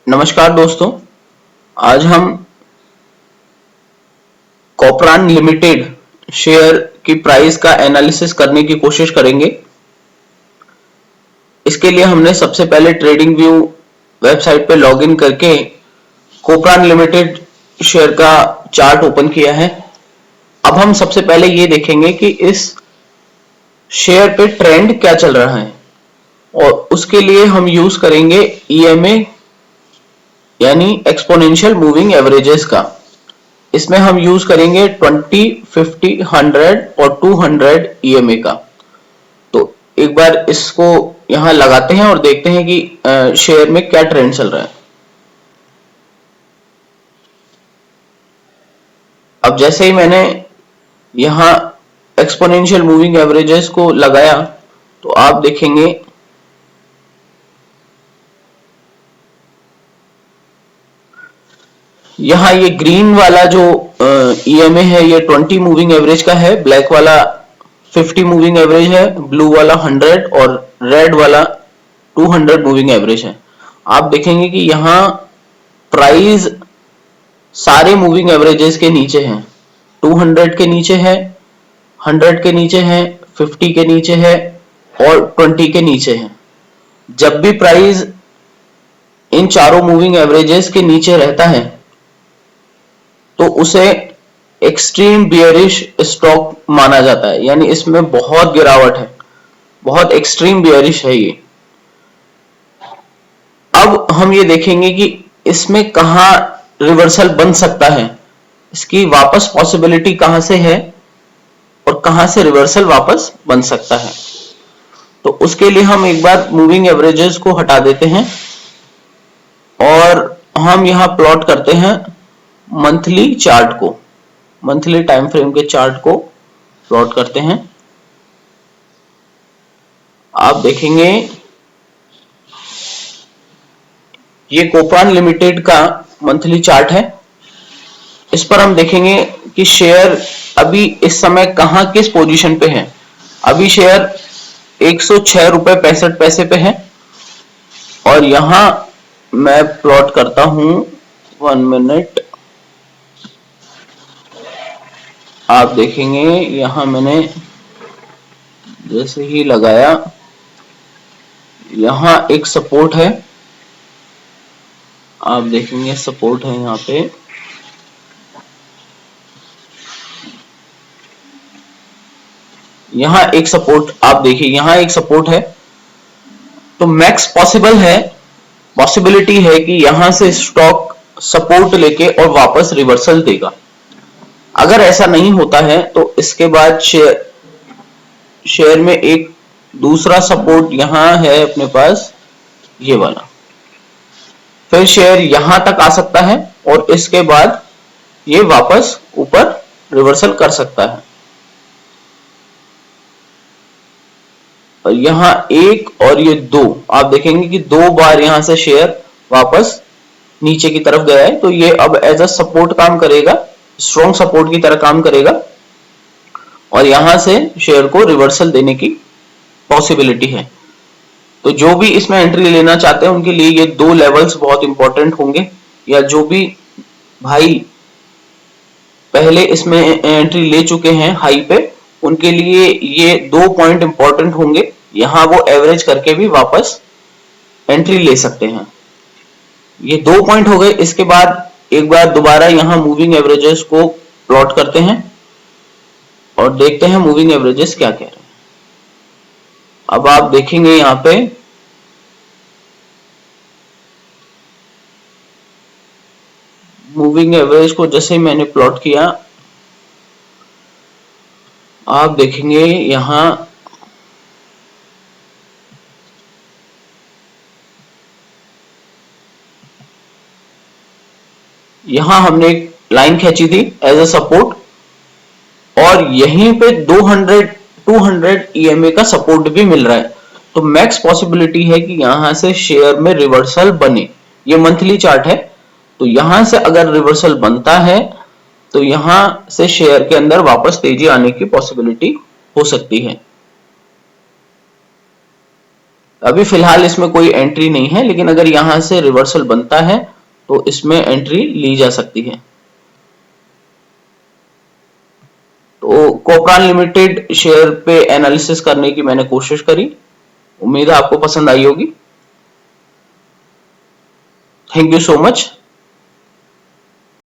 नमस्कार दोस्तों। आज हम कॉपरान लिमिटेड शेयर की प्राइस का एनालिसिस करने की कोशिश करेंगे। इसके लिए हमने सबसे पहले ट्रेडिंग व्यू वेबसाइट पे लॉगिन करके कॉपरान लिमिटेड शेयर का चार्ट ओपन किया है। अब हम सबसे पहले ये देखेंगे कि इस शेयर पे ट्रेंड क्या चल रहा है और उसके लिए हम यूज करेंगे EMA यानी एक्सपोनेंशियल मूविंग एवरेजेस का। इसमें हम यूज करेंगे 20, 50, 100 और 200 EMA का। तो एक बार इसको यहां लगाते हैं और देखते हैं कि शेयर में क्या ट्रेंड चल रहा है। अब जैसे ही मैंने यहां एक्सपोनेंशियल मूविंग एवरेजेस को लगाया तो आप देखेंगे यहां ये ग्रीन वाला जो EMA है ये 20 मूविंग एवरेज का है, ब्लैक वाला 50 मूविंग एवरेज है, ब्लू वाला 100 और रेड वाला 200 मूविंग एवरेज है। आप देखेंगे कि यहां प्राइस सारे मूविंग एवरेजेस के नीचे है, 200 के नीचे है, 100 के नीचे है, 50 के नीचे है और 20 के नीचे है। जब भी प्राइस इन चारों मूविंग एवरेजेस के नीचे रहता है तो उसे एक्सट्रीम बियरिश स्टॉक माना जाता है, यानी इसमें बहुत गिरावट है, बहुत एक्सट्रीम बियरिश है ये। अब हम ये देखेंगे कि इसमें कहां रिवर्सल बन सकता है, इसकी वापस पॉसिबिलिटी कहां से है और कहां से रिवर्सल वापस बन सकता है। तो उसके लिए हम एक बार मूविंग एवरेजेस को हटा देते हैं और हम यहां प्लॉट करते हैं मंथली चार्ट को, मंथली टाइम फ्रेम के चार्ट को प्लॉट करते हैं। आप देखेंगे ये कॉपरान लिमिटेड का मंथली चार्ट है। इस पर हम देखेंगे कि शेयर अभी इस समय कहां किस पोजीशन पे है। अभी शेयर 106 रुपए 65 पैसे पे है और यहां मैं प्लॉट करता हूं 1 मिनट। आप देखेंगे यहां मैंने जैसे ही लगाया यहां एक सपोर्ट है, आप देखेंगे सपोर्ट है यहां पे। यहां एक सपोर्ट, आप देखिए यहां एक सपोर्ट है। तो मैक्स पॉसिबल है, पॉसिबिलिटी है कि यहां से स्टॉक सपोर्ट लेके और वापस रिवर्सल देगा। अगर ऐसा नहीं होता है तो इसके बाद शेयर में एक दूसरा सपोर्ट यहां है अपने पास, ये वाला। फिर शेयर यहां तक आ सकता है और इसके बाद ये वापस ऊपर रिवर्सल कर सकता है। और यहां एक और ये दो, आप देखेंगे कि 2 बार यहां से शेयर वापस नीचे की तरफ गया है। तो ये अब एज अ सपोर्ट काम करेगा, स्ट्रॉन्ग सपोर्ट की तरह काम करेगा और यहां से शेयर को रिवर्सल देने की पॉसिबिलिटी है। तो जो भी इसमें एंट्री लेना चाहते हैं उनके लिए ये 2 लेवल्स बहुत इंपॉर्टेंट होंगे, या जो भी भाई पहले इसमें एंट्री ले चुके हैं हाई पे उनके लिए ये 2 पॉइंट इंपॉर्टेंट होंगे। यहां वो एवरेज करके भी वापस एंट्री ले सकते हैं। ये 2 पॉइंट हो गए। इसके बाद एक बार दोबारा यहां मूविंग एवरेजेस को प्लॉट करते हैं और देखते हैं मूविंग एवरेजेस क्या कह रहे हैं। अब आप देखेंगे यहां पे मूविंग एवरेज को जैसे मैंने प्लॉट किया, आप देखेंगे यहां हमने एक लाइन खींची थी एज अ सपोर्ट और यहीं पे 200 EMA का सपोर्ट भी मिल रहा है। तो मैक्स पॉसिबिलिटी है कि यहां से शेयर में रिवर्सल बने। ये मंथली चार्ट है, तो यहां से अगर रिवर्सल बनता है तो यहां से शेयर के अंदर वापस तेजी आने की पॉसिबिलिटी हो सकती है। अभी फिलहाल इसमें कोई एंट्री नहीं है, लेकिन अगर यहां से रिवर्सल बनता है तो इसमें एंट्री ली जा सकती है। तो कोपरान लिमिटेड शेयर पे एनालिसिस करने की मैंने कोशिश करी, उम्मीद है आपको पसंद आई होगी। Thank you so much.